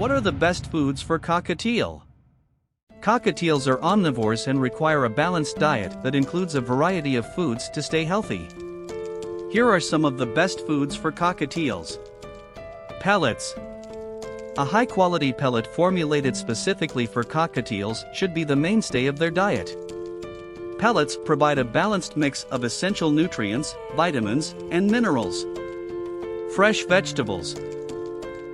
What are the best foods for cockatiel? Cockatiels are omnivores and require a balanced diet that includes a variety of foods to stay healthy. Here are some of the best foods for cockatiels. Pellets. A high-quality pellet formulated specifically for cockatiels should be the mainstay of their diet. Pellets provide a balanced mix of essential nutrients, vitamins, and minerals. Fresh vegetables.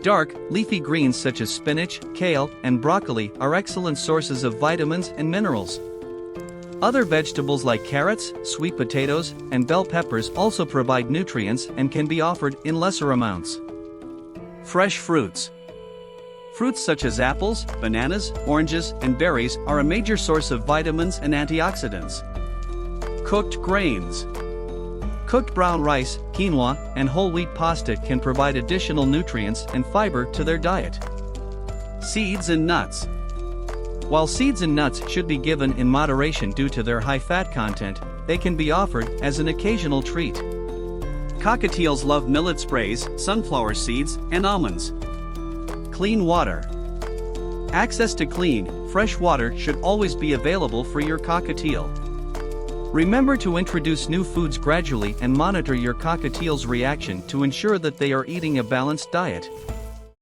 Dark, leafy greens such as spinach, kale, and broccoli are excellent sources of vitamins and minerals. Other vegetables like carrots, sweet potatoes, and bell peppers also provide nutrients and can be offered in lesser amounts. Fresh fruits. Fruits such as apples, bananas, oranges, and berries are a major source of vitamins and antioxidants. Cooked grains. Cooked brown rice, quinoa, and whole wheat pasta can provide additional nutrients and fiber to their diet. Seeds and nuts. While seeds and nuts should be given in moderation due to their high fat content, they can be offered as an occasional treat. Cockatiels love millet sprays, sunflower seeds, and almonds. Clean water. Access to clean, fresh water should always be available for your cockatiel. Remember to introduce new foods gradually and monitor your cockatiel's reaction to ensure that they are eating a balanced diet.